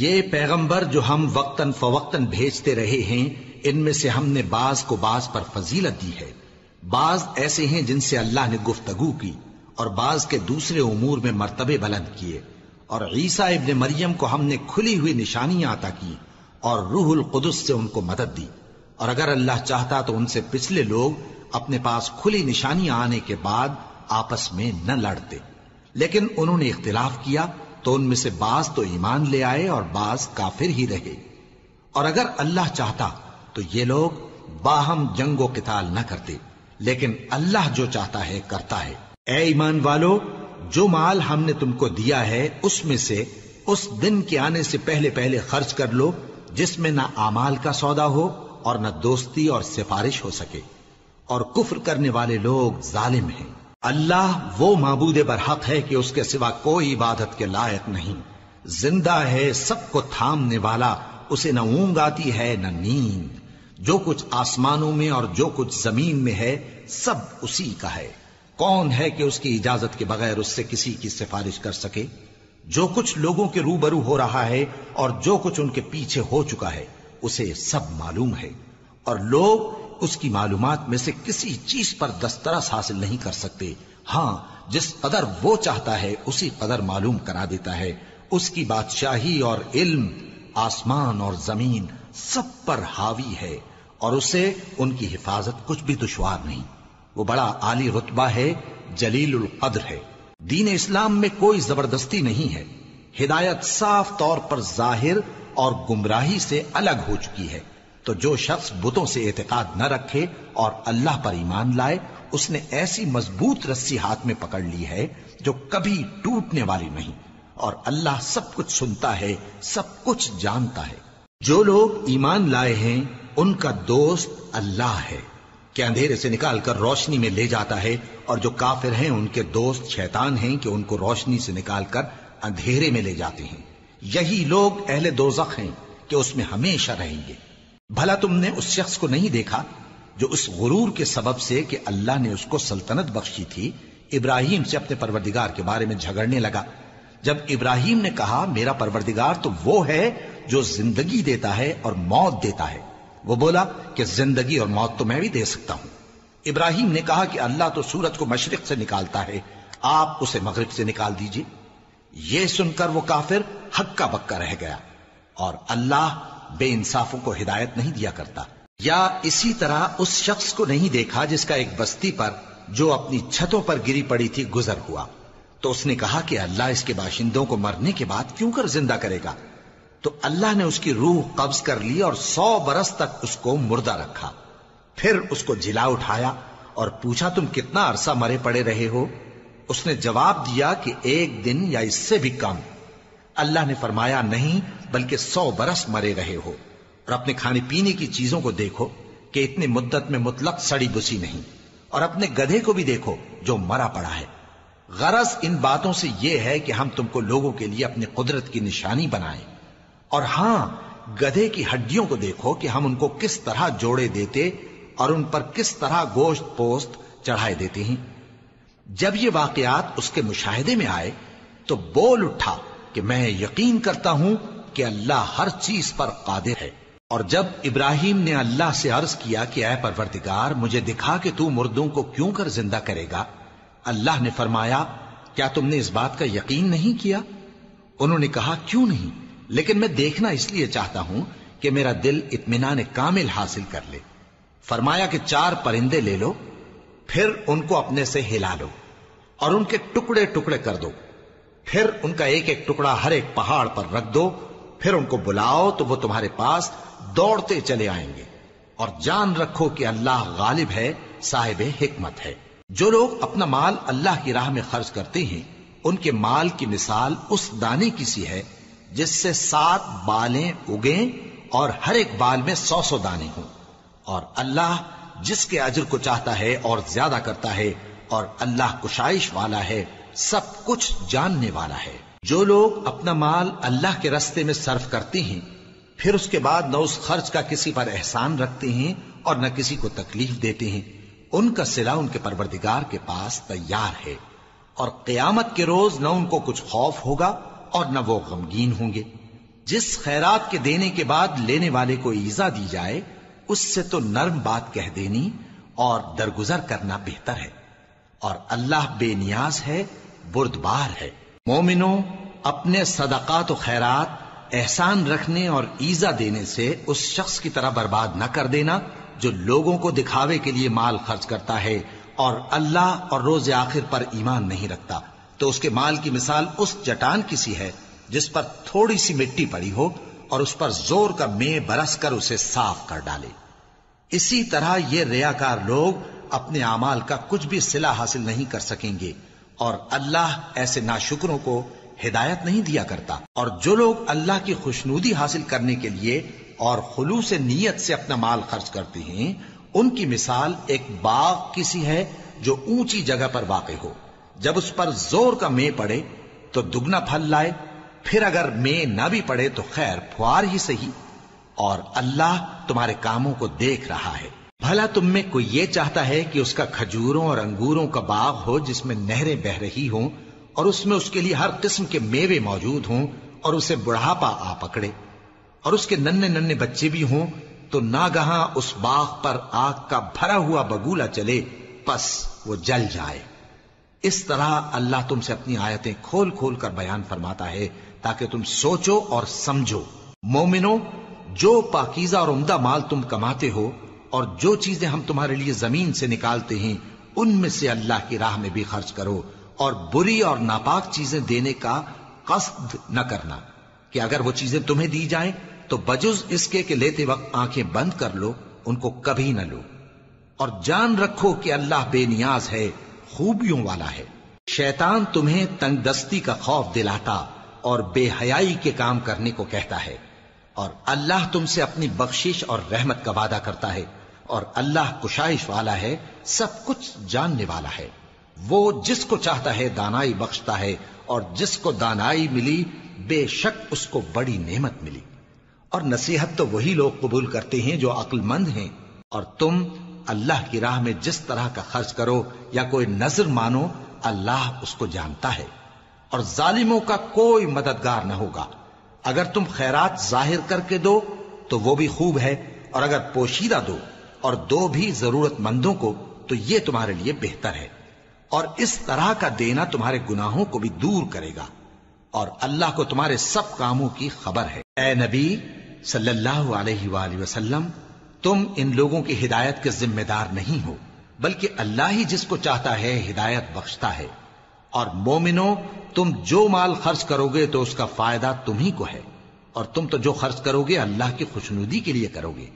یہ پیغمبر جو ہم وقتاً فوقتاً بھیجتے رہے ہیں، ان میں سے ہم نے بعض کو بعض پر فضیلت دی ہے۔ بعض ایسے ہیں جن سے اللہ نے گفتگو کی، اور بعض کے دوسرے امور میں مرتبے بلند کیے، اور عیسیٰ ابن مریم کو ہم نے کھلی ہوئی نشانیاں عطا کی اور روح القدس سے ان کو مدد دی، اور اگر اللہ چاہتا تو ان سے پچھلے لوگ اپنے پاس کھلی نشانیاں آنے کے بعد آپس میں نہ لڑتے، لیکن انہوں نے اختلاف کیا تو ان میں سے بعض تو ایمان لے آئے اور بعض کافر ہی رہے۔ اور اگر اللہ چاہتا تو یہ لوگ باہم جنگ و قتال نہ کرتے، لیکن اللہ جو چاہتا ہے کرتا ہے۔ اے ایمان والو، جو مال ہم نے تم کو دیا ہے اس میں سے اس دن کے آنے سے پہلے پہلے خرچ کر لو جس میں نہ اعمال کا سودا ہو اور نہ دوستی اور سفارش ہو سکے، اور کفر کرنے والے لوگ ظالم ہیں۔ اللہ وہ معبود برحق ہے کہ اس کے سوا کوئی عبادت کے لائق نہیں، زندہ ہے، سب کو تھامنے والا، اسے نہ اونگ آتی ہے نہ نیند، جو کچھ آسمانوں میں اور جو کچھ زمین میں ہے سب اسی کا ہے۔ کون ہے کہ اس کی اجازت کے بغیر اس سے کسی کی سفارش کر سکے؟ جو کچھ لوگوں کے روبرو ہو رہا ہے اور جو کچھ ان کے پیچھے ہو چکا ہے اسے سب معلوم ہے، اور لوگ اس کی معلومات میں سے کسی چیز پر دسترس حاصل نہیں کر سکتے۔ ہاں، جس قدر وہ چاہتا ہے اسی قدر معلوم کرا دیتا ہے۔ اس کی بادشاہی اور علم آسمان اور زمین سب پر حاوی ہے، اور اسے ان کی حفاظت کچھ بھی دشوار نہیں۔ وہ بڑا عالی رتبہ ہے، جلیل القدر ہے۔ دین اسلام میں کوئی زبردستی نہیں ہے، ہدایت صاف طور پر ظاہر اور گمراہی سے الگ ہو چکی ہے۔ تو جو شخص بتوں سے اعتقاد نہ رکھے اور اللہ پر ایمان لائے، اس نے ایسی مضبوط رسی ہاتھ میں پکڑ لی ہے جو کبھی ٹوٹنے والی نہیں، اور اللہ سب کچھ سنتا ہے، سب کچھ جانتا ہے۔ جو لوگ ایمان لائے ہیں ان کا دوست اللہ ہے کہ اندھیرے سے نکال کر روشنی میں لے جاتا ہے، اور جو کافر ہیں ان کے دوست شیطان ہیں کہ ان کو روشنی سے نکال کر اندھیرے میں لے جاتے ہیں۔ یہی لوگ اہل دوزخ ہیں کہ اس میں ہمیشہ رہیں گے۔ بھلا تم نے اس شخص کو نہیں دیکھا جو اس غرور کے سبب سے کہ اللہ نے اس کو سلطنت بخشی تھی، ابراہیم سے اپنے پروردگار کے بارے میں جھگڑنے لگا؟ جب ابراہیم نے کہا میرا پروردگار تو وہ ہے جو زندگی دیتا ہے اور موت دیتا ہے، وہ بولا کہ زندگی اور موت تو میں بھی دے سکتا ہوں۔ ابراہیم نے کہا کہ اللہ تو سورج کو مشرق سے نکالتا ہے، آپ اسے مغرب سے نکال دیجئے۔ یہ سن کر وہ کافر ہکا بکا رہ گیا، اور اللہ بے انصافوں کو ہدایت نہیں دیا کرتا۔ یا اسی طرح اس شخص کو نہیں دیکھا جس کا ایک بستی پر جو اپنی چھتوں پر گری پڑی تھی گزر ہوا، تو اس نے کہا کہ اللہ اس کے باشندوں کو مرنے کے بعد کیوں کر زندہ کرے گا؟ تو اللہ نے اس کی روح قبض کر لی اور 100 برس تک اس کو مردہ رکھا۔ پھر اس کو جلا اٹھایا اور پوچھا تم کتنا عرصہ مرے پڑے رہے ہو؟ اس نے جواب دیا کہ 1 دن یا اس سے بھی کم۔ اللہ نے فرمایا نہیں بلکہ 100 برس مرے رہے ہو، اور اپنے کھانے پینے کی چیزوں کو دیکھو کہ اتنی مدت میں مطلق سڑی بسی نہیں، اور اپنے گدھے کو بھی دیکھو جو مرا پڑا ہے۔ غرض ان باتوں سے یہ ہے کہ ہم تم کو لوگوں کے لیے اپنی قدرت کی نشانی بنائیں، اور ہاں گدھے کی ہڈیوں کو دیکھو کہ ہم ان کو کس طرح جوڑے دیتے اور ان پر کس طرح گوشت پوست چڑھائے دیتے ہیں۔ جب یہ واقعات اس کے مشاہدے میں آئے تو بول اٹھا کہ میں یقین کرتا ہوں کہ اللہ ہر چیز پر قادر ہے۔ اور جب ابراہیم نے اللہ سے عرض کیا کہ اے پروردگار مجھے دکھا کہ تو مردوں کو کیوں کر زندہ کرے گا، اللہ نے فرمایا کیا تم نے اس بات کا یقین نہیں کیا؟ انہوں نے کہا کیوں نہیں، لیکن میں دیکھنا اس لیے چاہتا ہوں کہ میرا دل اطمینان کامل حاصل کر لے۔ فرمایا کہ 4 پرندے لے لو، پھر ان کو اپنے سے ہلا لو اور ان کے ٹکڑے ٹکڑے کر دو، پھر ان کا ایک ایک ٹکڑا ہر ایک پہاڑ پر رکھ دو، پھر ان کو بلاؤ تو وہ تمہارے پاس دوڑتے چلے آئیں گے، اور جان رکھو کہ اللہ غالب ہے، صاحب حکمت ہے۔ جو لوگ اپنا مال اللہ کی راہ میں خرچ کرتے ہیں ان کے مال کی مثال اس دانے کی سی ہے جس سے 7 بالیں اگیں اور ہر ایک بال میں 100 دانے ہوں، اور اللہ جس کے اجر کو چاہتا ہے اور زیادہ کرتا ہے، اور اللہ کشائش والا ہے، سب کچھ جاننے والا ہے۔ جو لوگ اپنا مال اللہ کے راستے میں صرف کرتے ہیں پھر اس کے بعد نہ اس خرچ کا کسی پر احسان رکھتے ہیں اور نہ کسی کو تکلیف دیتے ہیں، ان کا صلہ ان کے پروردگار کے پاس تیار ہے، اور قیامت کے روز نہ ان کو کچھ خوف ہوگا اور نہ وہ غمگین ہوں گے۔ جس خیرات کے دینے کے بعد لینے والے کو ایذا دی جائے اس سے تو نرم بات کہہ دینی اور درگزر کرنا بہتر ہے، اور اللہ بے نیاز ہے، بردبار ہے۔ مومنوں، اپنے صدقات و خیرات احسان رکھنے اور ایذا دینے سے اس شخص کی طرح برباد نہ کر دینا جو لوگوں کو دکھاوے کے لیے مال خرچ کرتا ہے اور اللہ اور روز آخر پر ایمان نہیں رکھتا، تو اس کے مال کی مثال اس چٹان کی سی ہے جس پر تھوڑی سی مٹی پڑی ہو اور اس پر زور کا مے برس کر اسے صاف کر ڈالے۔ اسی طرح یہ ریاکار لوگ اپنے اعمال کا کچھ بھی صلہ حاصل نہیں کر سکیں گے، اور اللہ ایسے ناشکروں کو ہدایت نہیں دیا کرتا۔ اور جو لوگ اللہ کی خوشنودی حاصل کرنے کے لیے اور خلوص نیت سے اپنا مال خرچ کرتے ہیں، ان کی مثال ایک باغ کی سی ہے جو اونچی جگہ پر واقع ہو، جب اس پر زور کا مے پڑے تو دگنا پھل لائے، پھر اگر مے نہ بھی پڑے تو خیر پھوار ہی صحیح، اور اللہ تمہارے کاموں کو دیکھ رہا ہے۔ بھلا تم میں کوئی یہ چاہتا ہے کہ اس کا کھجوروں اور انگوروں کا باغ ہو جس میں نہریں بہ رہی ہوں اور اس میں اس کے لیے ہر قسم کے میوے موجود ہوں، اور اسے بڑھاپا آ پکڑے اور اس کے ننھے ننھے بچے بھی ہوں، تو ناگہاں اس باغ پر آگ کا بھرا ہوا بگولا چلے، پس وہ جل جائے۔ اس طرح اللہ تم سے اپنی آیتیں کھول کھول کر بیان فرماتا ہے تاکہ تم سوچو اور سمجھو۔ مومنو، جو پاکیزہ اور عمدہ مال تم کماتے ہو اور جو چیزیں ہم تمہارے لیے زمین سے نکالتے ہیں ان میں سے اللہ کی راہ میں بھی خرچ کرو، اور بری اور ناپاک چیزیں دینے کا قصد نہ کرنا کہ اگر وہ چیزیں تمہیں دی جائیں تو بجز اس کے کہ لیتے وقت آنکھیں بند کر لو، ان کو کبھی نہ لو، اور جان رکھو کہ اللہ بے نیاز ہے، خوبیوں والا ہے۔ شیطان تمہیں تنگ دستی کا خوف دلاتا اور بے حیائی کے کام کرنے کو کہتا ہے، اور اللہ تم سے اپنی بخشش اور رحمت کا وعدہ کرتا ہے، اور اللہ کشائش والا ہے، سب کچھ جاننے والا ہے۔ وہ جس کو چاہتا ہے دانائی بخشتا ہے، اور جس کو دانائی ملی بے شک اس کو بڑی نعمت ملی۔ اور نصیحت تو وہی لوگ قبول کرتے ہیں جو عقل مند ہیں، اور تم اللہ کی راہ میں جس طرح کا خرچ کرو یا کوئی نذر مانو، اللہ اس کو جانتا ہے، اور ظالموں کا کوئی مددگار نہ ہوگا۔ اگر تم خیرات ظاہر کر کے دو تو وہ بھی خوب ہے، اور اگر پوشیدہ دو اور دو بھی ضرورت مندوں کو تو یہ تمہارے لیے بہتر ہے، اور اس طرح کا دینا تمہارے گناہوں کو بھی دور کرے گا، اور اللہ کو تمہارے سب کاموں کی خبر ہے۔ اے نبی صلی اللہ علیہ وآلہ وسلم، تم ان لوگوں کی ہدایت کے ذمہ دار نہیں ہو، بلکہ اللہ ہی جس کو چاہتا ہے ہدایت بخشتا ہے۔ اور مومنو، تم جو مال خرچ کرو گے تو اس کا فائدہ تمہیں کو ہے، اور تم تو جو خرچ کرو گے اللہ کی خوشنودی کے لیے کرو گے،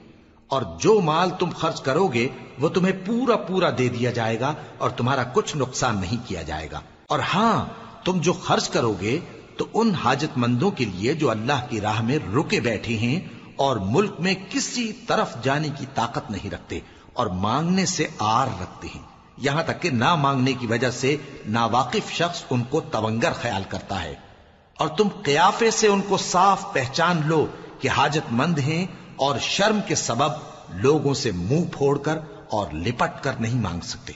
اور جو مال تم خرچ کرو گے وہ تمہیں پورا پورا دے دیا جائے گا اور تمہارا کچھ نقصان نہیں کیا جائے گا۔ اور ہاں، تم جو خرچ کرو گے تو ان حاجت مندوں کے لیے جو اللہ کی راہ میں رکے بیٹھے ہیں اور ملک میں کسی طرف جانے کی طاقت نہیں رکھتے اور مانگنے سے آر رکھتے ہیں، یہاں تک کہ نہ مانگنے کی وجہ سے ناواقف شخص ان کو تونگر خیال کرتا ہے، اور تم قیافے سے ان کو صاف پہچان لو کہ حاجت مند ہیں، اور شرم کے سبب لوگوں سے منہ پھوڑ کر اور لپٹ کر نہیں مانگ سکتے۔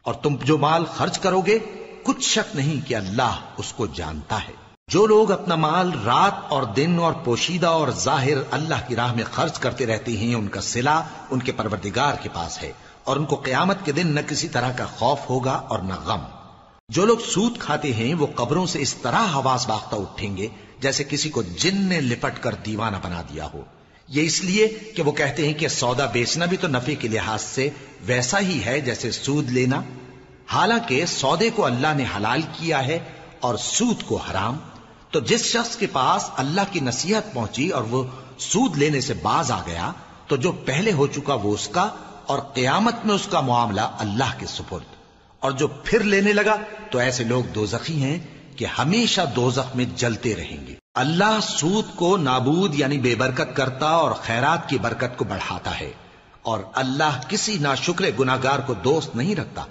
اور تم جو مال خرچ کرو گے کچھ شک نہیں کہ اللہ اس کو جانتا ہے۔ جو لوگ اپنا مال رات اور دن اور پوشیدہ اور ظاہر اللہ کی راہ میں خرچ کرتے رہتے ہیں، ان کا صلہ ان کے پروردگار کے پاس ہے، اور ان کو قیامت کے دن نہ کسی طرح کا خوف ہوگا اور نہ غم۔ جو لوگ سود کھاتے ہیں وہ قبروں سے اس طرح حواس باختہ اٹھیں گے جیسے کسی کو جن نے لپٹ کر دیوانہ بنا دیا ہو، یہ اس لیے کہ وہ کہتے ہیں کہ سودا بیچنا بھی تو نفع کے لحاظ سے ویسا ہی ہے جیسے سود لینا، حالانکہ سودے کو اللہ نے حلال کیا ہے اور سود کو حرام۔ تو جس شخص کے پاس اللہ کی نصیحت پہنچی اور وہ سود لینے سے باز آ گیا تو جو پہلے ہو چکا وہ اس کا، اور قیامت میں اس کا معاملہ اللہ کے سپرد۔ اور جو پھر لینے لگا تو ایسے لوگ دوزخی ہیں کہ ہمیشہ دوزخ میں جلتے رہیں گے۔ اللہ سود کو نابود یعنی بے برکت کرتا اور خیرات کی برکت کو بڑھاتا ہے، اور اللہ کسی ناشکر گناہگار کو دوست نہیں رکھتا۔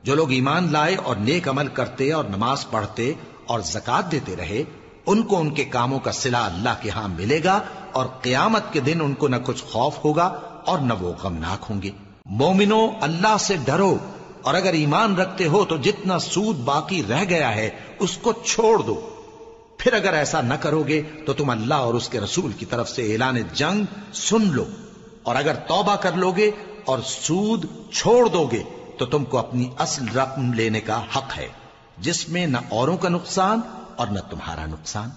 جو لوگ ایمان لائے اور نیک عمل کرتے اور نماز پڑھتے اور زکوٰۃ دیتے رہے، ان کو ان کے کاموں کا صلہ اللہ کے ہاں ملے گا، اور قیامت کے دن ان کو نہ کچھ خوف ہوگا اور نہ وہ غمناک ہوں گے۔ مومنو، اللہ سے ڈرو، اور اگر ایمان رکھتے ہو تو جتنا سود باقی رہ گیا ہے اس کو چھوڑ دو، پھر اگر ایسا نہ کرو گے تو تم اللہ اور اس کے رسول کی طرف سے اعلان جنگ سن لو، اور اگر توبہ کر لو گے اور سود چھوڑ دو گے تو تم کو اپنی اصل رقم لینے کا حق ہے، جس میں نہ اوروں کا نقصان اور نہ تمہارا نقصان۔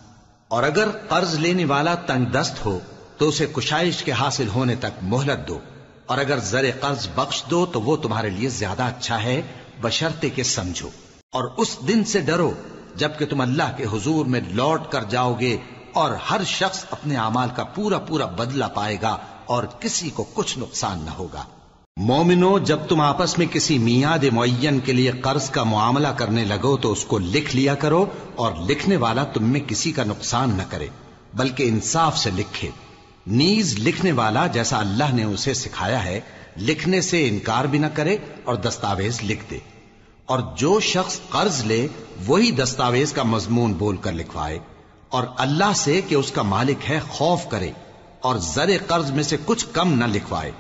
اور اگر قرض لینے والا تنگ دست ہو تو اسے کشائش کے حاصل ہونے تک مہلت دو، اور اگر زر قرض بخش دو تو وہ تمہارے لیے زیادہ اچھا ہے، بشرطے کہ سمجھو۔ اور اس دن سے ڈرو جبکہ تم اللہ کے حضور میں لوٹ کر جاؤ گے، اور ہر شخص اپنے اعمال کا پورا پورا بدلہ پائے گا اور کسی کو کچھ نقصان نہ ہوگا۔ مومنو، جب تم آپس میں کسی میعاد معین کے لیے قرض کا معاملہ کرنے لگو تو اس کو لکھ لیا کرو، اور لکھنے والا تم میں کسی کا نقصان نہ کرے بلکہ انصاف سے لکھے۔ نیز لکھنے والا جیسا اللہ نے اسے سکھایا ہے لکھنے سے انکار بھی نہ کرے اور دستاویز لکھ دے، اور جو شخص قرض لے وہی دستاویز کا مضمون بول کر لکھوائے، اور اللہ سے کہ اس کا مالک ہے خوف کرے، اور زر قرض میں سے کچھ کم نہ لکھوائے۔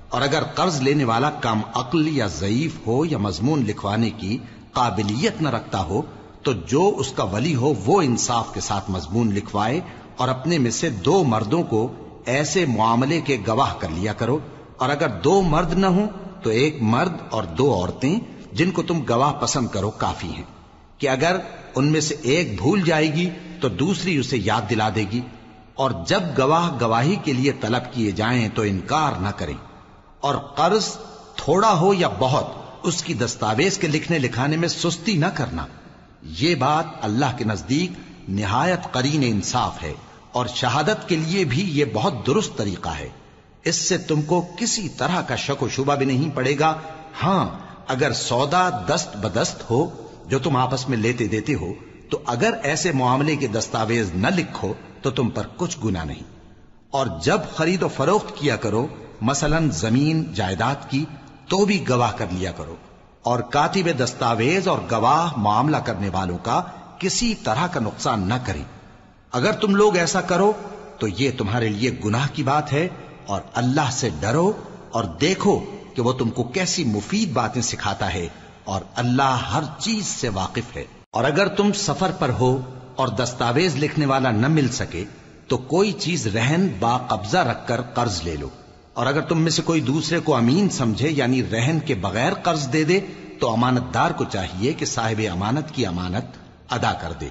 اور اگر قرض لینے والا کم عقل یا ضعیف ہو یا مضمون لکھوانے کی قابلیت نہ رکھتا ہو تو جو اس کا ولی ہو وہ انصاف کے ساتھ مضمون لکھوائے، اور اپنے میں سے 2 مردوں کو ایسے معاملے کے گواہ کر لیا کرو، اور اگر 2 مرد نہ ہوں تو 1 مرد اور 2 عورتیں جن کو تم گواہ پسند کرو کافی ہیں، کہ اگر ان میں سے ایک بھول جائے گی تو دوسری اسے یاد دلا دے گی، اور جب گواہ گواہی کے لیے طلب کیے جائیں تو انکار نہ کریں۔ اور قرض تھوڑا ہو یا بہت اس کی دستاویز کے لکھنے لکھانے میں سستی نہ کرنا، یہ بات اللہ کے نزدیک نہایت قرین انصاف ہے، اور شہادت کے لیے بھی یہ بہت درست طریقہ ہے۔ اس سے تم کو کسی طرح کا شک و شبہ بھی نہیں پڑے گا۔ ہاں، اگر سودا دست بدست ہو جو تم آپس میں لیتے دیتے ہو تو اگر ایسے معاملے کے دستاویز نہ لکھو تو تم پر کچھ گناہ نہیں۔ اور جب خرید و فروخت کیا کرو، مثلا زمین جائیداد کی، تو بھی گواہ کر لیا کرو، اور کاتب دستاویز اور گواہ معاملہ کرنے والوں کا کسی طرح کا نقصان نہ کریں۔ اگر تم لوگ ایسا کرو تو یہ تمہارے لیے گناہ کی بات ہے، اور اللہ سے ڈرو اور دیکھو کہ وہ تم کو کیسی مفید باتیں سکھاتا ہے، اور اللہ ہر چیز سے واقف ہے۔ اور اگر تم سفر پر ہو اور دستاویز لکھنے والا نہ مل سکے تو کوئی چیز رہن با قبضہ رکھ کر قرض لے لو، اور اگر تم میں سے کوئی دوسرے کو امین سمجھے یعنی رہن کے بغیر قرض دے دے تو امانت دار کو چاہیے کہ صاحب امانت کی امانت ادا کر دے،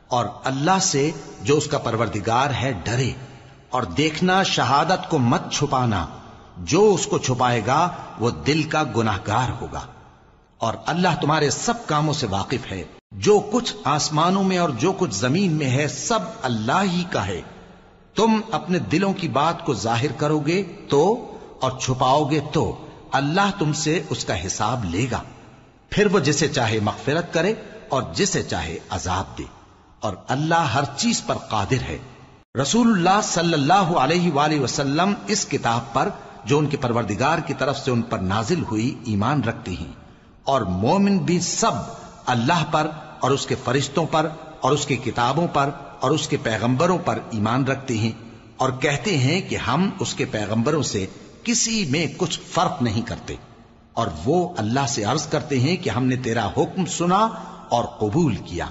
اور اللہ سے جو اس کا پروردگار ہے ڈرے، اور دیکھنا شہادت کو مت چھپانا، جو اس کو چھپائے گا وہ دل کا گناہگار ہوگا۔ اور اللہ تمہارے سب کاموں سے واقف ہے، جو کچھ آسمانوں میں اور جو کچھ زمین میں ہے سب اللہ ہی کا ہے۔ تم اپنے دلوں کی بات کو ظاہر کرو گے تو اور چھپاؤ گے تو اللہ تم سے اس کا حساب لے گا، پھر وہ جسے چاہے مغفرت کرے اور جسے چاہے عذاب دے، اور اللہ ہر چیز پر قادر ہے۔ رسول اللہ صلی اللہ علیہ وآلہ وسلم اس کتاب پر جو ان کے پروردگار کی طرف سے ان پر نازل ہوئی ایمان رکھتے ہیں، اور مومن بھی سب اللہ پر اور اس کے فرشتوں پر اور اس کی کتابوں پر اور اس کے پیغمبروں پر ایمان رکھتے ہیں، اور کہتے ہیں کہ ہم اس کے پیغمبروں سے کسی میں کچھ فرق نہیں کرتے، اور وہ اللہ سے عرض کرتے ہیں کہ ہم نے تیرا حکم سنا اور قبول کیا۔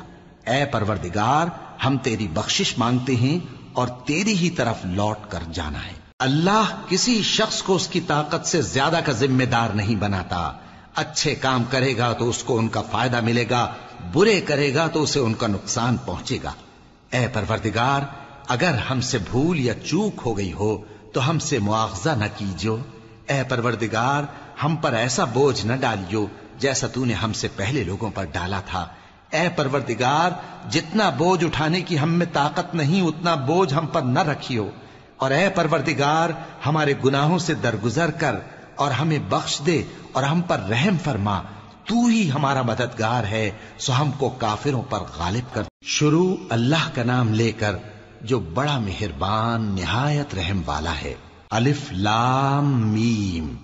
اے پروردگار، ہم تیری بخشش مانگتے ہیں اور تیری ہی طرف لوٹ کر جانا ہے۔ اللہ کسی شخص کو اس کی طاقت سے زیادہ کا ذمہ دار نہیں بناتا۔ اچھے کام کرے گا تو اس کو ان کا فائدہ ملے گا، برے کرے گا تو اسے ان کا نقصان پہنچے گا۔ اے پروردگار، اگر ہم سے بھول یا چوک ہو گئی ہو تو ہم سے مواخذہ نہ کیجو۔ اے پروردگار، ہم پر ایسا بوجھ نہ ڈالیو جیسا تو نے ہم سے پہلے لوگوں پر ڈالا تھا۔ اے پروردگار، جتنا بوجھ اٹھانے کی ہم میں طاقت نہیں اتنا بوجھ ہم پر نہ رکھیو، اور اے پروردگار ہمارے گناہوں سے درگزر کر اور ہمیں بخش دے اور ہم پر رحم فرما، تو ہی ہمارا مددگار ہے، سو ہم کو کافروں پر غالب کر۔ شروع اللہ کا نام لے کر جو بڑا مہربان نہایت رحم والا ہے۔ الف لام میم۔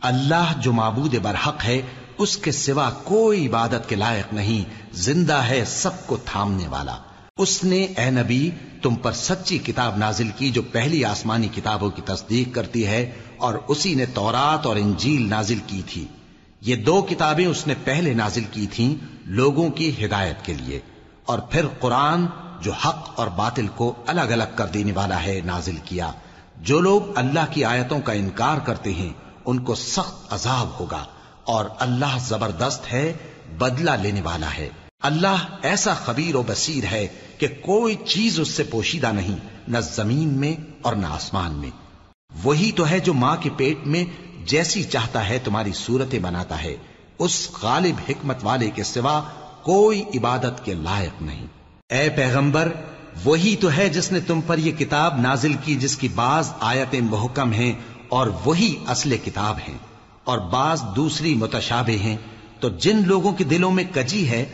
اللہ جو معبود برحق ہے، اس کے سوا کوئی عبادت کے لائق نہیں، زندہ ہے سب کو تھامنے والا۔ اس نے اے نبی تم پر سچی کتاب نازل کی جو پہلی آسمانی کتابوں کی تصدیق کرتی ہے، اور اسی نے تورات اور انجیل نازل کی تھی۔ یہ 2 کتابیں اس نے پہلے نازل کی تھیں لوگوں کی ہدایت کے لیے، اور پھر قرآن جو حق اور باطل کو الگ الگ کر دینے والا ہے نازل کیا۔ جو لوگ اللہ کی آیتوں کا انکار کرتے ہیں ان کو سخت عذاب ہوگا، اور اللہ زبردست ہے، بدلہ لینے والا ہے۔ اللہ ایسا خبیر و بصیر ہے کہ کوئی چیز اس سے پوشیدہ نہیں، نہ زمین میں اور نہ آسمان میں۔ وہی تو ہے جو ماں کے پیٹ میں جیسی چاہتا ہے تمہاری صورتیں بناتا ہے، اس غالب حکمت والے کے سوا کوئی عبادت کے لائق نہیں۔ اے پیغمبر، وہی تو ہے جس نے تم پر یہ کتاب نازل کی جس کی بعض آیتیں محکم ہیں اور وہی اصل کتاب ہیں، اور بعض دوسری متشابہ ہیں۔ تو جن لوگوں کے دلوں میں کجی ہے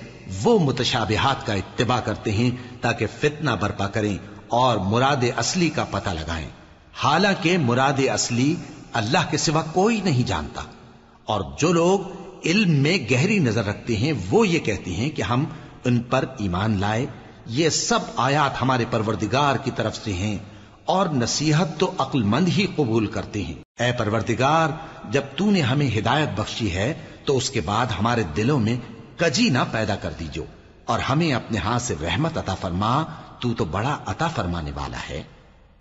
وہ متشابہات کا اتباع کرتے ہیں تاکہ فتنہ برپا کریں اور مراد اصلی کا پتہ لگائیں، حالانکہ مراد اصلی اللہ کے سوا کوئی نہیں جانتا۔ اور جو لوگ علم میں گہری نظر رکھتے ہیں وہ یہ کہتے ہیں کہ ہم ان پر ایمان لائے، یہ سب آیات ہمارے پروردگار کی طرف سے ہیں، اور نصیحت تو عقل مند ہی قبول کرتے ہیں۔ اے پروردگار، جب تو نے ہمیں ہدایت بخشی ہے تو اس کے بعد ہمارے دلوں میں کجی نہ پیدا کر دیجو، اور ہمیں اپنے ہاتھ سے رحمت عطا فرما، تو بڑا عطا فرمانے والا ہے۔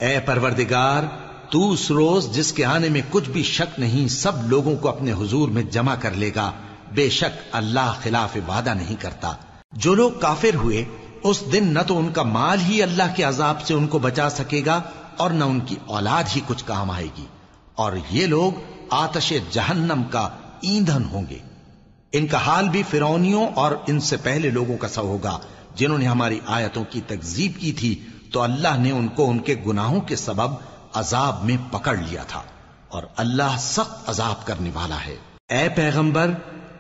اے پروردگار، تو اس روز جس کے آنے میں کچھ بھی شک نہیں سب لوگوں کو اپنے حضور میں جمع کر لے گا، بے شک اللہ خلاف وعدہ نہیں کرتا۔ جو لوگ کافر ہوئے اس دن نہ تو ان کا مال ہی اللہ کے عذاب سے ان کو بچا سکے گا اور نہ ان کی اولاد ہی کچھ کام آئے گی، اور یہ لوگ آتش جہنم کا ایندھن ہوں گے۔ ان کا حال بھی فرعونیوں اور ان سے پہلے لوگوں کا سا ہوگا جنہوں نے ہماری آیتوں کی تکذیب کی تھی، تو اللہ نے ان کو ان کے گناہوں کے سبب عذاب میں پکڑ لیا تھا، اور اللہ سخت عذاب کرنے والا ہے۔ اے پیغمبر،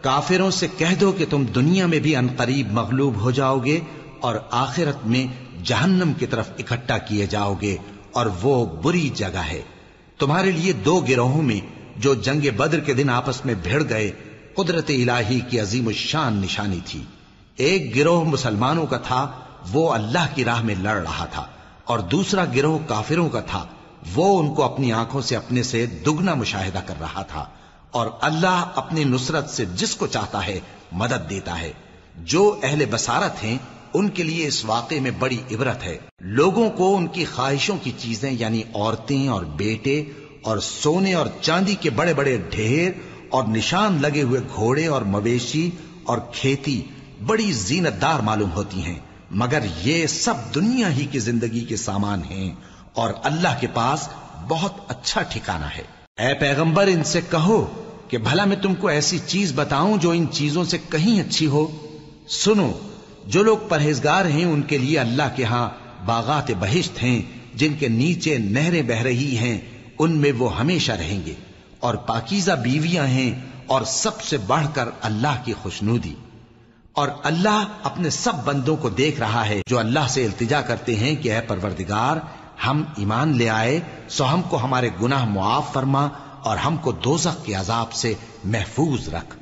کافروں سے کہہ دو کہ تم دنیا میں بھی عنقریب مغلوب ہو جاؤ گے اور آخرت میں جہنم کی طرف اکٹھا کیے جاؤ گے، اور وہ بری جگہ ہے۔ تمہارے لیے دو گروہوں میں جو جنگ بدر کے دن آپس میں بھڑ گئے قدرت الہی کی عظیم الشان نشانی تھی۔ ایک گروہ مسلمانوں کا تھا، وہ اللہ کی راہ میں لڑ رہا تھا، اور دوسرا گروہ کافروں کا تھا، وہ ان کو اپنی آنکھوں سے اپنے سے دگنا مشاہدہ کر رہا تھا۔ اور اللہ اپنی نصرت سے جس کو چاہتا ہے مدد دیتا ہے۔ جو اہل بصارت ہیں ان کے لیے اس واقعے میں بڑی عبرت ہے۔ لوگوں کو ان کی خواہشوں کی چیزیں یعنی عورتیں اور بیٹے اور سونے اور چاندی کے بڑے بڑے ڈھیر اور نشان لگے ہوئے گھوڑے اور مویشی اور کھیتی بڑی زینت دار معلوم ہوتی ہیں، مگر یہ سب دنیا ہی کی زندگی کے سامان ہیں، اور اللہ کے پاس بہت اچھا ٹھکانہ ہے۔ اے پیغمبر، ان سے کہو کہ بھلا میں تم کو ایسی چیز بتاؤں جو ان چیزوں سے کہیں اچھی ہو؟ سنو، جو لوگ پرہیزگار ہیں ان کے لیے اللہ کے ہاں باغات بہشت ہیں جن کے نیچے نہریں بہ رہی ہیں، ان میں وہ ہمیشہ رہیں گے، اور پاکیزہ بیویاں ہیں، اور سب سے بڑھ کر اللہ کی خوشنودی۔ اور اللہ اپنے سب بندوں کو دیکھ رہا ہے جو اللہ سے التجا کرتے ہیں کہ اے پروردگار، ہم ایمان لے آئے سو ہم کو ہمارے گناہ معاف فرما اور ہم کو دوزخ کے عذاب سے محفوظ رکھ۔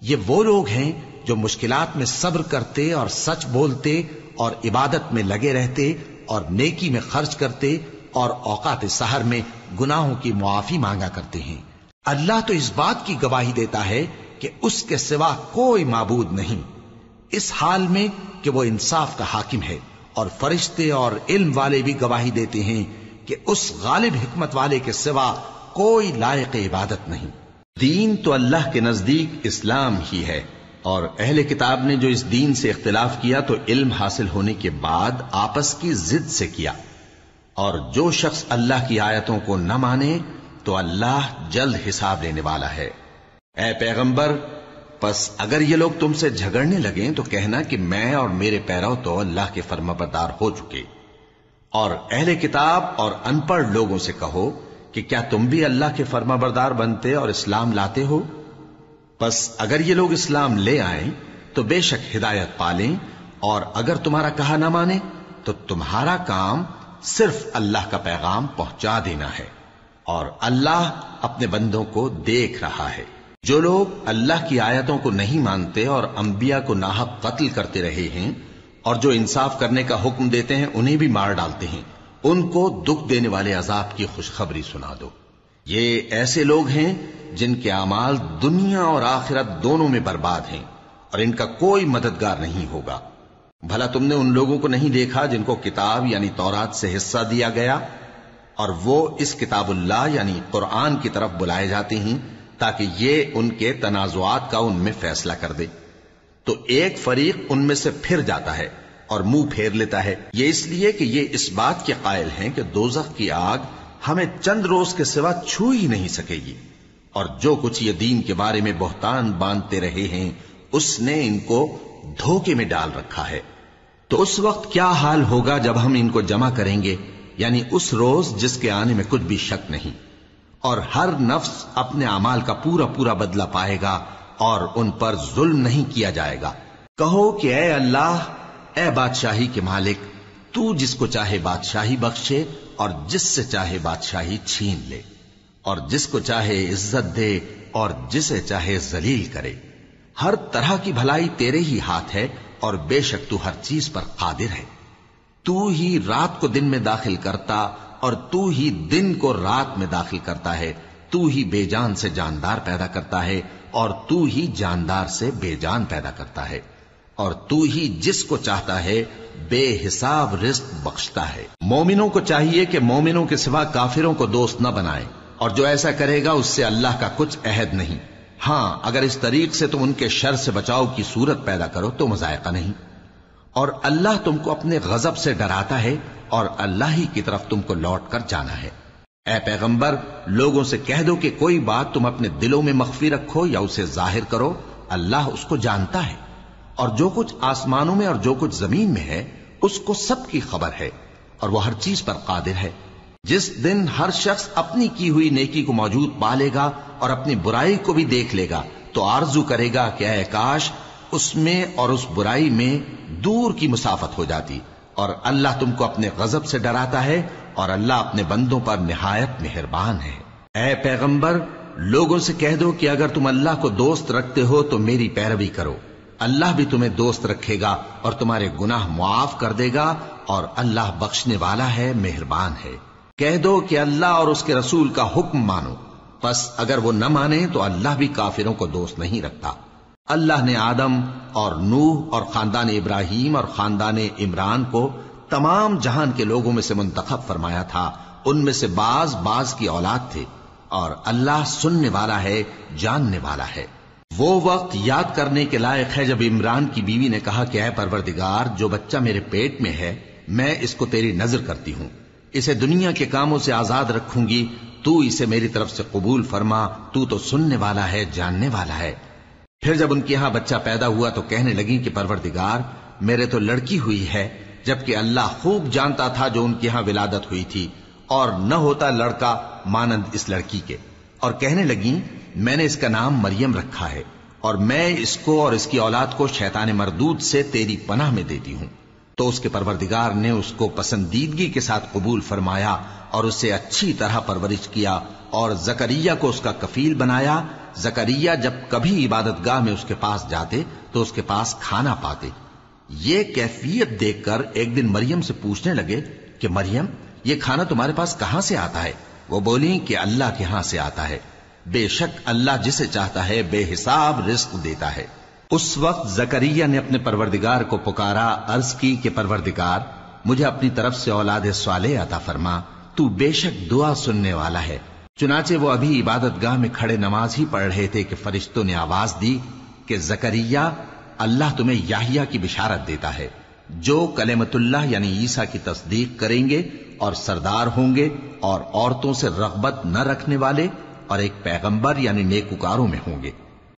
یہ وہ لوگ ہیں جو مشکلات میں صبر کرتے اور سچ بولتے اور عبادت میں لگے رہتے اور نیکی میں خرچ کرتے اور اوقات سحر میں گناہوں کی معافی مانگا کرتے ہیں۔ اللہ تو اس بات کی گواہی دیتا ہے کہ اس کے سوا کوئی معبود نہیں، اس حال میں کہ وہ انصاف کا حاکم ہے، اور فرشتے اور علم والے بھی گواہی دیتے ہیں کہ اس غالب حکمت والے کے سوا کوئی لائق عبادت نہیں۔ دین تو اللہ کے نزدیک اسلام ہی ہے، اور اہل کتاب نے جو اس دین سے اختلاف کیا تو علم حاصل ہونے کے بعد آپس کی ضد سے کیا، اور جو شخص اللہ کی آیتوں کو نہ مانے تو اللہ جلد حساب لینے والا ہے۔ اے پیغمبر، پس اگر یہ لوگ تم سے جھگڑنے لگیں تو کہنا کہ میں اور میرے پیرو تو اللہ کے فرمانبردار ہو چکے، اور اہل کتاب اور ان پڑھ لوگوں سے کہو کہ کیا تم بھی اللہ کے فرمانبردار بنتے اور اسلام لاتے ہو؟ پس اگر یہ لوگ اسلام لے آئیں تو بے شک ہدایت پالیں، اور اگر تمہارا کہا نہ مانے تو تمہارا کام صرف اللہ کا پیغام پہنچا دینا ہے، اور اللہ اپنے بندوں کو دیکھ رہا ہے۔ جو لوگ اللہ کی آیتوں کو نہیں مانتے اور انبیاء کو ناحق قتل کرتے رہے ہیں، اور جو انصاف کرنے کا حکم دیتے ہیں انہیں بھی مار ڈالتے ہیں، ان کو دکھ دینے والے عذاب کی خوشخبری سنا دو۔ یہ ایسے لوگ ہیں جن کے اعمال دنیا اور آخرت دونوں میں برباد ہیں، اور ان کا کوئی مددگار نہیں ہوگا۔ بھلا تم نے ان لوگوں کو نہیں دیکھا جن کو کتاب یعنی تورات سے حصہ دیا گیا اور وہ اس کتاب اللہ یعنی قرآن کی طرف بلائے جاتے ہیں تاکہ یہ ان کے تنازعات کا ان میں فیصلہ کر دے؟ تو ایک فریق ان میں سے پھر جاتا ہے اور منہ پھیر لیتا ہے، یہ اس لیے کہ یہ اس بات کے قائل ہیں کہ دوزخ کی آگ ہمیں چند روز کے سوا چھو ہی نہیں سکے گی، اور جو کچھ یہ دین کے بارے میں بہتان باندھتے رہے ہیں اس نے ان کو دھوکے میں ڈال رکھا ہے۔ تو اس وقت کیا حال ہوگا جب ہم ان کو جمع کریں گے، یعنی اس روز جس کے آنے میں کچھ بھی شک نہیں، اور ہر نفس اپنے اعمال کا پورا پورا بدلہ پائے گا اور ان پر ظلم نہیں کیا جائے گا۔ کہو کہ اے اللہ، اے بادشاہی کے مالک، تو جس کو چاہے بادشاہی بخشے اور جس سے چاہے بادشاہی چھین لے، اور جس کو چاہے عزت دے اور جسے چاہے ذلیل کرے۔ ہر طرح کی بھلائی تیرے ہی ہاتھ ہے اور بے شک تو ہر چیز پر قادر ہے۔ تو ہی رات کو دن میں داخل کرتا اور تو ہی دن کو رات میں داخل کرتا ہے، تو ہی بے جان سے جاندار پیدا کرتا ہے اور تو ہی جاندار سے بے جان پیدا کرتا ہے، اور تو ہی جس کو چاہتا ہے بے حساب رزق بخشتا ہے۔ مومنوں کو چاہیے کہ مومنوں کے سوا کافروں کو دوست نہ بنائیں، اور جو ایسا کرے گا اس سے اللہ کا کچھ عہد نہیں۔ ہاں، اگر اس طریق سے تم ان کے شر سے بچاؤ کی صورت پیدا کرو تو مذائقہ نہیں، اور اللہ تم کو اپنے غضب سے ڈراتا ہے اور اللہ ہی کی طرف تم کو لوٹ کر جانا ہے۔ اے پیغمبر، لوگوں سے کہہ دو کہ کوئی بات تم اپنے دلوں میں مخفی رکھو یا اسے ظاہر کرو، اللہ اس کو جانتا ہے، اور جو کچھ آسمانوں میں اور جو کچھ زمین میں ہے اس کو سب کی خبر ہے، اور وہ ہر چیز پر قادر ہے۔ جس دن ہر شخص اپنی کی ہوئی نیکی کو موجود پا لے گا اور اپنی برائی کو بھی دیکھ لے گا تو آرزو کرے گا کہ اے کاش اس میں اور اس برائی میں دور کی مسافت ہو جاتی، اور اللہ تم کو اپنے غضب سے ڈراتا ہے اور اللہ اپنے بندوں پر نہایت مہربان ہے۔ اے پیغمبر، لوگوں سے کہہ دو کہ اگر تم اللہ کو دوست رکھتے ہو تو میری پیروی کرو، اللہ بھی تمہیں دوست رکھے گا اور تمہارے گناہ معاف کر دے گا، اور اللہ بخشنے والا ہے، مہربان ہے۔ کہہ دو کہ اللہ اور اس کے رسول کا حکم مانو، پس اگر وہ نہ مانے تو اللہ بھی کافروں کو دوست نہیں رکھتا۔ اللہ نے آدم اور نوح اور خاندان ابراہیم اور خاندان عمران کو تمام جہان کے لوگوں میں سے منتخب فرمایا تھا، ان میں سے بعض بعض کی اولاد تھے، اور اللہ سننے والا ہے، جاننے والا ہے۔ وہ وقت یاد کرنے کے لائق ہے جب عمران کی بیوی نے کہا کہ اے پروردگار، جو بچہ میرے پیٹ میں ہے میں اس کو تیری نذر کرتی ہوں، اسے دنیا کے کاموں سے آزاد رکھوں گی، تو اسے میری طرف سے قبول فرما، تو سننے والا ہے، جاننے والا ہے۔ پھر جب ان کے ہاں بچہ پیدا ہوا تو کہنے لگی کہ پروردگار، میرے تو لڑکی ہوئی ہے، جبکہ اللہ خوب جانتا تھا جو ان کے ہاں ولادت ہوئی تھی، اور نہ ہوتا لڑکا مانند اس لڑکی کے۔ اور کہنے لگی میں نے اس کا نام مریم رکھا ہے، اور میں اس کو اور اس کی اولاد کو شیطان مردود سے تیری پناہ میں دیتی ہوں۔ تو اس کے پروردگار نے اس کو پسندیدگی کے ساتھ قبول فرمایا اور اسے اچھی طرح پرورش کیا، اور زکریا کو اس کا کفیل بنایا۔ زکریا جب کبھی عبادت گاہ میں اس کے پاس جاتے تو اس کے پاس کھانا پاتے۔ یہ کیفیت دیکھ کر ایک دن مریم سے پوچھنے لگے کہ مریم، یہ کھانا تمہارے پاس کہاں سے آتا ہے؟ وہ بولی کہ اللہ کے ہاں سے آتا ہے، بے شک اللہ جسے چاہتا ہے بے حساب رزق دیتا ہے۔ اس وقت زکریا نے اپنے پروردگار کو پکارا، عرض کی کہ پروردگار، مجھے اپنی طرف سے اولاد صالح عطا فرما، تو بے شک دعا سننے والا ہے۔ چنانچہ وہ ابھی عبادت گاہ میں کھڑے نماز ہی پڑھ رہے تھے کہ فرشتوں نے آواز دی کہ زکریا، اللہ تمہیں یحییٰ کی بشارت دیتا ہے، جو کلمۃ اللہ یعنی عیسیٰ کی تصدیق کریں گے اور سردار ہوں گے اور عورتوں سے رغبت نہ رکھنے والے اور ایک پیغمبر یعنی نیکوکاروں میں ہوں گے۔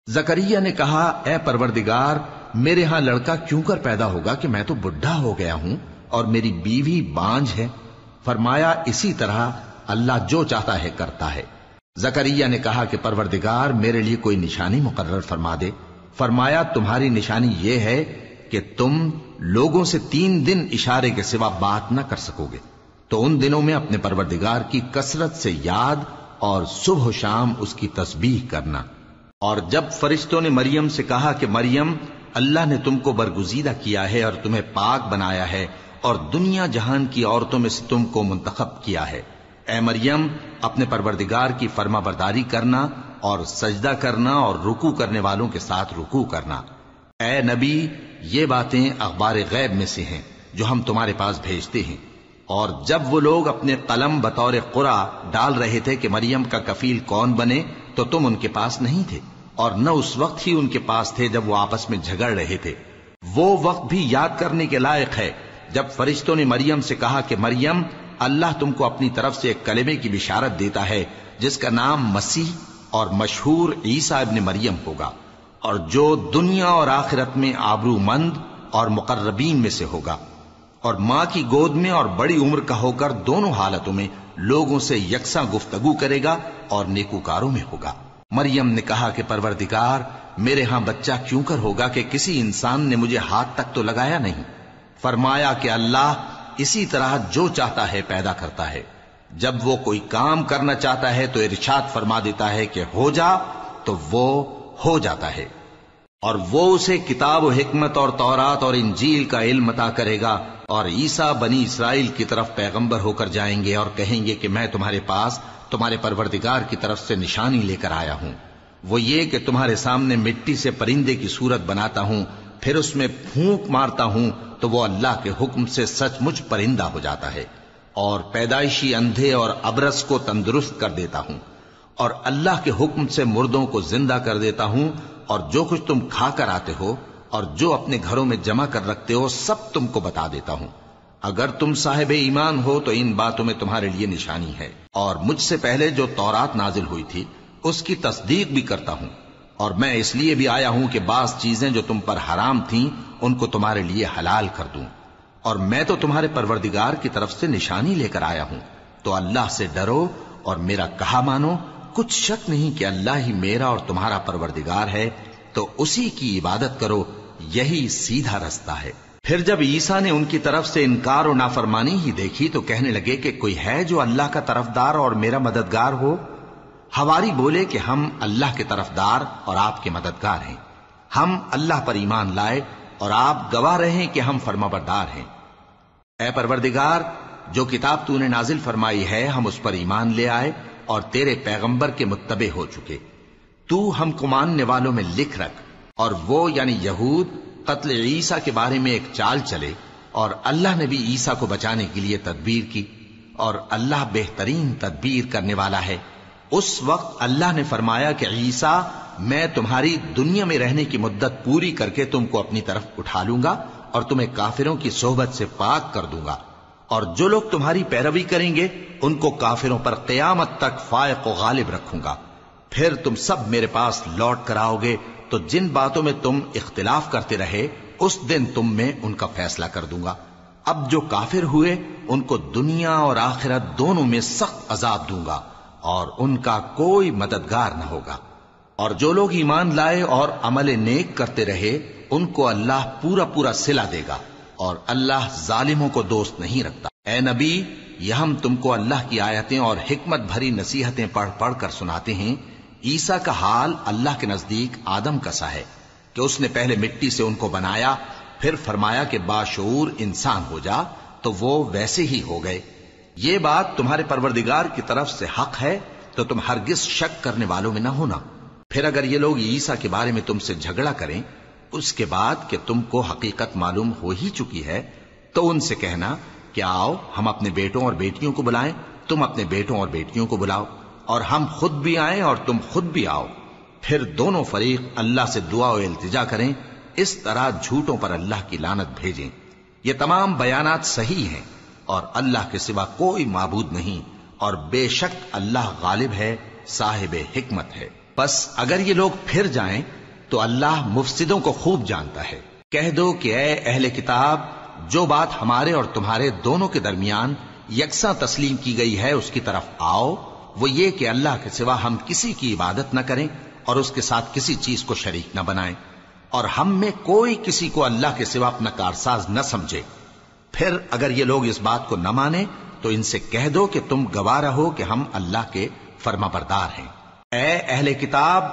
زکریا نے کہا، اے پروردگار، میرے ہاں لڑکا کیوں کر پیدا ہوگا کہ میں تو بڈھا ہو گیا ہوں اور میری بیوی بانجھ ہے؟ فرمایا، اسی طرح اللہ جو چاہتا ہے کرتا ہے۔ زکریا نے کہا کہ پروردگار، میرے لیے کوئی نشانی مقرر فرما دے۔ فرمایا، تمہاری نشانی یہ ہے کہ تم لوگوں سے 3 دن اشارے کے سوا بات نہ کر سکو گے، تو ان دنوں میں اپنے پروردگار کی کثرت سے یاد اور صبح و شام اس کی تسبیح کرنا۔ اور جب فرشتوں نے مریم سے کہا کہ مریم، اللہ نے تم کو برگزیدہ کیا ہے اور تمہیں پاک بنایا ہے اور دنیا جہان کی عورتوں میں سے تم کو منتخب کیا ہے، اے مریم، اپنے پروردگار کی فرما برداری کرنا اور سجدہ کرنا اور رکوع کرنے والوں کے ساتھ رکوع کرنا۔ اے نبی، یہ باتیں اخبار غیب میں سے ہیں جو ہم تمہارے پاس بھیجتے ہیں۔ اور جب وہ لوگ اپنے قلم بطور قرعہ ڈال رہے تھے کہ مریم کا کفیل کون بنے تو تم ان کے پاس نہیں تھے، اور نہ اس وقت ہی ان کے پاس تھے جب وہ آپس میں جھگڑ رہے تھے۔ وہ وقت بھی یاد کرنے کے لائق ہے جب فرشتوں نے مریم سے کہا کہ مریم، اللہ تم کو اپنی طرف سے ایک کلمے کی بشارت دیتا ہے جس کا نام مسیح اور مشہور عیسیٰ ابن مریم ہوگا، اور جو دنیا اور آخرت میں آبرو مند اور مقربین میں سے ہوگا، اور ماں کی گود میں اور بڑی عمر کا ہو کر دونوں حالتوں میں لوگوں سے یکساں گفتگو کرے گا اور نیکوکاروں میں ہوگا۔ مریم نے کہا کہ پروردگار، میرے ہاں بچہ کیوں کر ہوگا کہ کسی انسان نے مجھے ہاتھ تک تو لگایا نہیں۔ فرمایا کہ اللہ اسی طرح جو چاہتا ہے پیدا کرتا ہے، جب وہ کوئی کام کرنا چاہتا ہے تو ارشاد فرما دیتا ہے کہ ہو جا تو وہ ہو جاتا ہے۔ اور وہ اسے کتاب و حکمت اور تورات اور انجیل کا علم عطا کرے گا، اور عیسیٰ بنی اسرائیل کی طرف پیغمبر ہو کر جائیں گے اور کہیں گے کہ میں تمہارے پاس تمہارے پروردگار کی طرف سے نشانی لے کر آیا ہوں، وہ یہ کہ تمہارے سامنے مٹی سے پرندے کی صورت بناتا ہوں، پھر اس میں پھونک مارتا ہوں تو وہ اللہ کے حکم سے سچ مچ پرندہ ہو جاتا ہے، اور پیدائشی اندھے اور ابرص کو تندرست کر دیتا ہوں، اور اللہ کے حکم سے مردوں کو زندہ کر دیتا ہوں، اور جو کچھ تم کھا کر آتے ہو اور جو اپنے گھروں میں جمع کر رکھتے ہو سب تم کو بتا دیتا ہوں۔ اگر تم صاحب ایمان ہو تو ان باتوں میں تمہارے لیے نشانی ہے، اور مجھ سے پہلے جو تورات نازل ہوئی تھی اس کی تصدیق بھی کرتا ہوں، اور میں اس لیے بھی آیا ہوں کہ بعض چیزیں جو تم پر حرام تھیں ان کو تمہارے لیے حلال کر دوں، اور میں تو تمہارے پروردگار کی طرف سے نشانی لے کر آیا ہوں، تو اللہ سے ڈرو اور میرا کہا مانو۔ کچھ شک نہیں کہ اللہ ہی میرا اور تمہارا پروردگار ہے، تو اسی کی عبادت کرو، یہی سیدھا رستہ ہے۔ پھر جب عیسیٰ نے ان کی طرف سے انکار و نافرمانی ہی دیکھی تو کہنے لگے کہ کوئی ہے جو اللہ کا طرفدار اور میرا مددگار ہو؟ حواری بولے کہ ہم اللہ کے طرفدار اور آپ کے مددگار ہیں، ہم اللہ پر ایمان لائے اور آپ گواہ رہے کہ ہم فرمانبردار ہیں۔ اے پروردگار، جو کتاب تو نے نازل فرمائی ہے ہم اس پر ایمان لے آئے اور تیرے پیغمبر کے متبع ہو چکے، تو ہم کو ماننے والوں میں لکھ رکھ۔ اور وہ یعنی یہود قتل عیسیٰ کے بارے میں ایک چال چلے، اور اللہ نے بھی عیسیٰ کو بچانے کے لیے تدبیر کی، اور اللہ بہترین تدبیر کرنے والا ہے۔ اس وقت اللہ نے فرمایا کہ عیسیٰ، میں تمہاری دنیا میں رہنے کی مدت پوری کر کے تم کو اپنی طرف اٹھا لوں گا اور تمہیں کافروں کی صحبت سے پاک کر دوں گا، اور جو لوگ تمہاری پیروی کریں گے ان کو کافروں پر قیامت تک فائق و غالب رکھوں گا۔ پھر تم سب میرے پاس لوٹ کر آؤ گے تو جن باتوں میں تم اختلاف کرتے رہے اس دن تم میں ان کا فیصلہ کر دوں گا۔ اب جو کافر ہوئے ان کو دنیا اور آخرت دونوں میں سخت عذاب دوں گا، اور ان کا کوئی مددگار نہ ہوگا۔ اور جو لوگ ایمان لائے اور عمل نیک کرتے رہے ان کو اللہ پورا پورا صلہ دے گا، اور اللہ ظالموں کو دوست نہیں رکھتا۔ اے نبی، یہ ہم تم کو اللہ کی آیتیں اور حکمت بھری نصیحتیں پڑھ پڑھ کر سناتے ہیں۔ عیسیٰ کا حال اللہ کے نزدیک آدم کا سا ہے کہ اس نے پہلے مٹی سے ان کو بنایا، پھر فرمایا کہ باشعور انسان ہو جا، تو وہ ویسے ہی ہو گئے۔ یہ بات تمہارے پروردگار کی طرف سے حق ہے، تو تم ہرگز شک کرنے والوں میں نہ ہونا۔ پھر اگر یہ لوگ عیسیٰ کے بارے میں تم سے جھگڑا کریں اس کے بعد کہ تم کو حقیقت معلوم ہو ہی چکی ہے، تو ان سے کہنا کہ آؤ ہم اپنے بیٹوں اور بیٹیوں کو بلائیں، تم اپنے بیٹوں اور بیٹیوں کو بلاؤ، اور ہم خود بھی آئیں اور تم خود بھی آؤ، پھر دونوں فریق اللہ سے دعا و التجا کریں، اس طرح جھوٹوں پر اللہ کی لعنت بھیجیں۔ یہ تمام بیانات صحیح ہیں، اور اللہ کے سوا کوئی معبود نہیں، اور بے شک اللہ غالب ہے، صاحب حکمت ہے۔ بس اگر یہ لوگ پھر جائیں تو اللہ مفسدوں کو خوب جانتا ہے۔ کہہ دو کہ اے اہل کتاب، جو بات ہمارے اور تمہارے دونوں کے درمیان یکساں تسلیم کی گئی ہے اس کی طرف آؤ، وہ یہ کہ اللہ کے سوا ہم کسی کی عبادت نہ کریں اور اس کے ساتھ کسی چیز کو شریک نہ بنائیں، اور ہم میں کوئی کسی کو اللہ کے سوا اپنا کارساز نہ سمجھے۔ پھر اگر یہ لوگ اس بات کو نہ مانیں تو ان سے کہہ دو کہ تم گواہ رہو کہ ہم اللہ کے فرما بردار ہیں۔ اے اہل کتاب،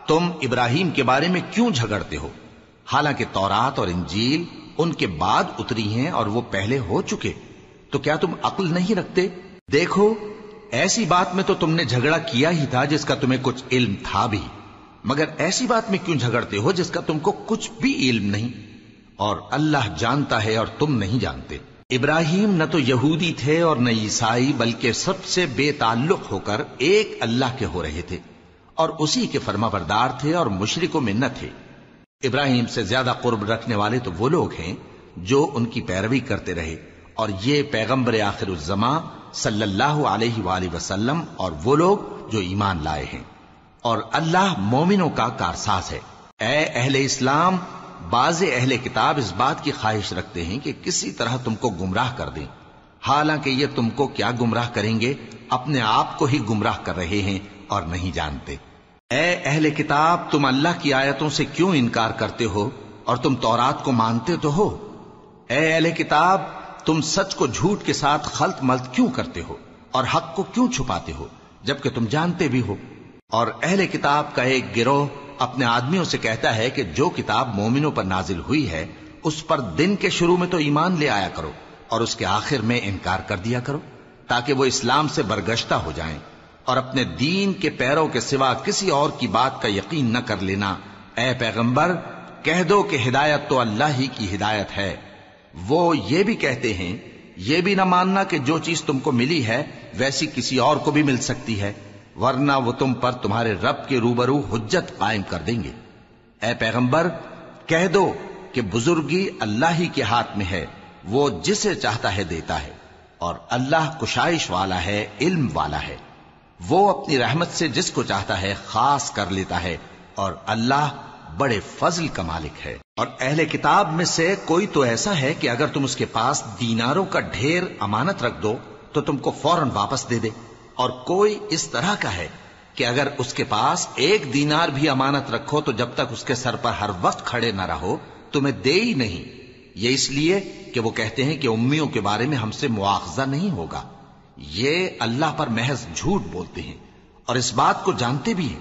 تم ابراہیم کے بارے میں کیوں جھگڑتے ہو؟ حالانکہ تورات اور انجیل ان کے بعد اتری ہیں اور وہ پہلے ہو چکے، تو کیا تم عقل نہیں رکھتے؟ دیکھو، ایسی بات میں تو تم نے جھگڑا کیا ہی تھا جس کا تمہیں کچھ علم تھا بھی، مگر ایسی بات میں کیوں جھگڑتے ہو جس کا تم کو کچھ بھی علم نہیں؟ اور اللہ جانتا ہے اور تم نہیں جانتے۔ ابراہیم نہ تو یہودی تھے اور نہ عیسائی، بلکہ سب سے بے تعلق ہو کر ایک اللہ کے ہو رہے تھے اور اسی کے فرما بردار تھے اور مشرکوں میں نہ تھے۔ ابراہیم سے زیادہ قرب رکھنے والے تو وہ لوگ ہیں جو ان کی پیروی کرتے رہے، اور یہ پیغمبر آخر الزماں صلی اللہ علیہ وآلہ وسلم اور وہ لوگ جو ایمان لائے ہیں، اور اللہ مومنوں کا کارساز ہے۔ اے اہل اسلام، بعض اہل کتاب اس بات کی خواہش رکھتے ہیں کہ کسی طرح تم کو گمراہ کر دیں، حالانکہ یہ تم کو کیا گمراہ کریں گے، اپنے آپ کو ہی گمراہ کر رہے ہیں اور نہیں جانتے۔ اے اہل کتاب، تم اللہ کی آیتوں سے کیوں انکار کرتے ہو اور تم تورات کو مانتے تو ہو؟ اے اہل کتاب، تم سچ کو جھوٹ کے ساتھ خلط ملط کیوں کرتے ہو اور حق کو کیوں چھپاتے ہو جبکہ تم جانتے بھی ہو؟ اور اہل کتاب کا ایک گروہ اپنے آدمیوں سے کہتا ہے کہ جو کتاب مومنوں پر نازل ہوئی ہے اس پر دن کے شروع میں تو ایمان لے آیا کرو اور اس کے آخر میں انکار کر دیا کرو، تاکہ وہ اسلام سے برگشتہ ہو جائیں، اور اپنے دین کے پیروں کے سوا کسی اور کی بات کا یقین نہ کر لینا۔ اے پیغمبر، کہہ دو کہ ہدایت تو اللہ ہی کی ہدایت ہے۔ وہ یہ بھی کہتے ہیں، یہ بھی نہ ماننا کہ جو چیز تم کو ملی ہے ویسی کسی اور کو بھی مل سکتی ہے، ورنہ وہ تم پر تمہارے رب کے روبرو حجت قائم کر دیں گے۔ اے پیغمبر، کہہ دو کہ بزرگی اللہ ہی کے ہاتھ میں ہے، وہ جسے چاہتا ہے دیتا ہے، اور اللہ کشائش والا ہے، علم والا ہے۔ وہ اپنی رحمت سے جس کو چاہتا ہے خاص کر لیتا ہے، اور اللہ بڑے فضل کا مالک ہے۔ اور اہل کتاب میں سے کوئی تو ایسا ہے کہ اگر تم اس کے پاس دیناروں کا ڈھیر امانت رکھ دو تو تم کو فوراً واپس دے دے، اور کوئی اس طرح کا ہے کہ اگر اس کے پاس 1 دینار بھی امانت رکھو تو جب تک اس کے سر پر ہر وقت کھڑے نہ رہو تمہیں دے ہی نہیں۔ یہ اس لیے کہ وہ کہتے ہیں کہ امیوں کے بارے میں ہم سے مواخذہ نہیں ہوگا۔ یہ اللہ پر محض جھوٹ بولتے ہیں اور اس بات کو جانتے بھی ہیں۔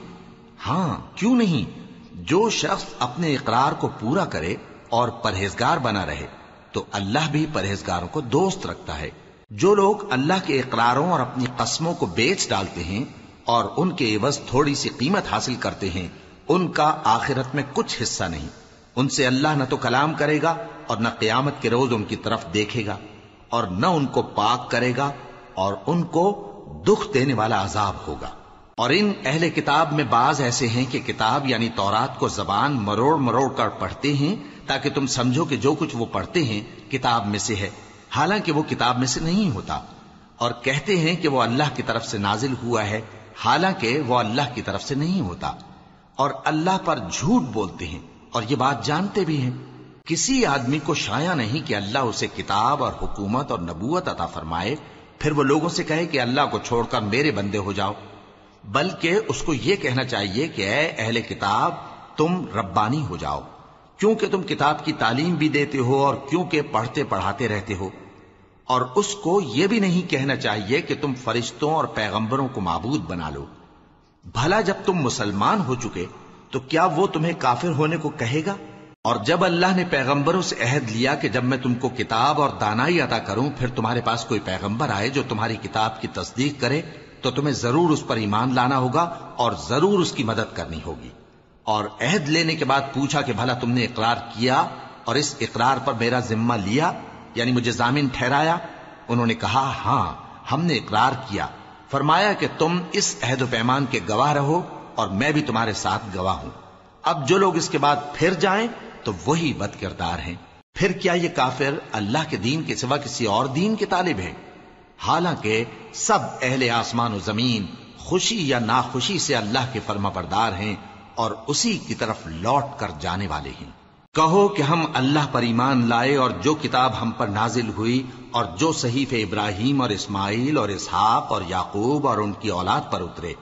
ہاں، کیوں نہیں؟ جو شخص اپنے اقرار کو پورا کرے اور پرہیزگار بنا رہے تو اللہ بھی پرہیزگاروں کو دوست رکھتا ہے۔ جو لوگ اللہ کے اقراروں اور اپنی قسموں کو بیچ ڈالتے ہیں اور ان کے عوض تھوڑی سی قیمت حاصل کرتے ہیں، ان کا آخرت میں کچھ حصہ نہیں۔ ان سے اللہ نہ تو کلام کرے گا اور نہ قیامت کے روز ان کی طرف دیکھے گا، اور نہ ان کو پاک کرے گا، اور ان کو دکھ دینے والا عذاب ہوگا۔ اور ان اہل کتاب میں بعض ایسے ہیں کہ کتاب یعنی تورات کو زبان مروڑ مروڑ کر پڑھتے ہیں تاکہ تم سمجھو کہ جو کچھ وہ پڑھتے ہیں کتاب میں سے ہے، حالانکہ وہ کتاب میں سے نہیں ہوتا، اور کہتے ہیں کہ وہ اللہ کی طرف سے نازل ہوا ہے، حالانکہ وہ اللہ کی طرف سے نہیں ہوتا، اور اللہ پر جھوٹ بولتے ہیں اور یہ بات جانتے بھی ہیں۔ کسی آدمی کو شایع نہیں کہ اللہ اسے کتاب اور حکومت اور نبوت عطا فرمائے، پھر وہ لوگوں سے کہے کہ اللہ کو چھوڑ کر میرے بندے ہو جاؤ، بلکہ اس کو یہ کہنا چاہیے کہ اے اہل کتاب، تم ربانی ہو جاؤ، کیونکہ تم کتاب کی تعلیم بھی دیتے ہو اور کیونکہ پڑھتے پڑھاتے رہتے ہو۔ اور اس کو یہ بھی نہیں کہنا چاہیے کہ تم فرشتوں اور پیغمبروں کو معبود بنا لو۔ بھلا جب تم مسلمان ہو چکے تو کیا وہ تمہیں کافر ہونے کو کہے گا؟ اور جب اللہ نے پیغمبروں سے عہد لیا کہ جب میں تم کو کتاب اور دانائی عطا کروں پھر تمہارے پاس کوئی پیغمبر آئے جو تمہاری کتاب کی تصدیق کرے تو تمہیں ضرور اس پر ایمان لانا ہوگا اور ضرور اس کی مدد کرنی ہوگی۔ اور عہد لینے کے بعد پوچھا کہ بھلا تم نے اقرار کیا اور اس اقرار پر میرا ذمہ لیا، یعنی مجھے ضامن ٹھہرایا؟ انہوں نے کہا ہاں، ہم نے اقرار کیا۔ فرمایا کہ تم اس عہد و پیمان کے گواہ رہو اور میں بھی تمہارے ساتھ گواہ ہوں۔ اب جو لوگ اس کے بعد پھر جائیں تو وہی بد کردار ہیں۔ پھر کیا یہ کافر اللہ کے دین کے سوا کسی اور دین کے طالب ہیں؟ حالانکہ سب اہل آسمان و زمین خوشی یا ناخوشی سے اللہ کے فرما بردار ہیں اور اسی کی طرف لوٹ کر جانے والے ہیں۔ کہو کہ ہم اللہ پر ایمان لائے اور جو کتاب ہم پر نازل ہوئی اور جو صحیفے ابراہیم اور اسماعیل اور اسحاق اور یعقوب اور ان کی اولاد پر اترے،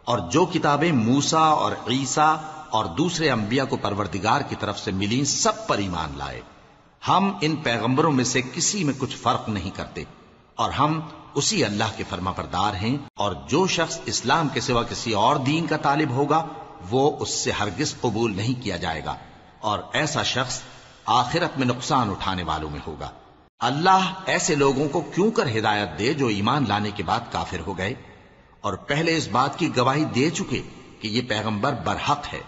اور جو کتابیں موسیٰ اور عیسیٰ اور دوسرے انبیاء کو پروردگار کی طرف سے ملیں، سب پر ایمان لائے۔ ہم ان پیغمبروں میں سے کسی میں کچھ فرق نہیں کرتے، اور ہم اسی اللہ کے فرما بردار ہیں۔ اور جو شخص اسلام کے سوا کسی اور دین کا طالب ہوگا وہ اس سے ہرگز قبول نہیں کیا جائے گا، اور ایسا شخص آخرت میں نقصان اٹھانے والوں میں ہوگا۔ اللہ ایسے لوگوں کو کیوں کر ہدایت دے جو ایمان لانے کے بعد کافر ہو گئے اور پہلے اس بات کی گواہی دے چکے کہ یہ پیغمبر برحق ہے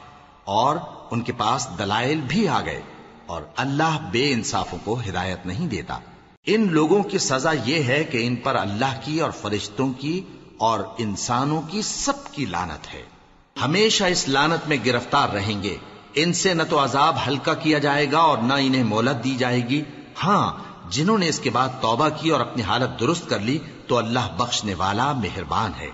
اور ان کے پاس دلائل بھی آ گئے، اور اللہ بے انصافوں کو ہدایت نہیں دیتا۔ ان لوگوں کی سزا یہ ہے کہ ان پر اللہ کی اور فرشتوں کی اور انسانوں کی سب کی لعنت ہے، ہمیشہ اس لعنت میں گرفتار رہیں گے۔ ان سے نہ تو عذاب ہلکا کیا جائے گا اور نہ انہیں مہلت دی جائے گی۔ ہاں، جنہوں نے اس کے بعد توبہ کی اور اپنی حالت درست کر لی تو اللہ بخشنے والا مہربان ہے۔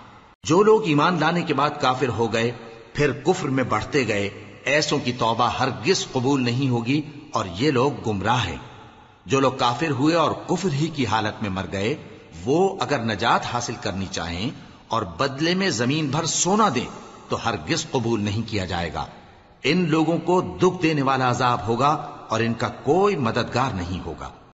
جو لوگ ایمان لانے کے بعد کافر ہو گئے پھر کفر میں بڑھتے گئے، ایسوں کی توبہ ہرگز قبول نہیں ہوگی اور یہ لوگ گمراہ ہیں۔ جو لوگ کافر ہوئے اور کفر ہی کی حالت میں مر گئے، وہ اگر نجات حاصل کرنی چاہیں اور بدلے میں زمین بھر سونا دیں تو ہرگز قبول نہیں کیا جائے گا۔ ان لوگوں کو دکھ دینے والا عذاب ہوگا اور ان کا کوئی مددگار نہیں ہوگا۔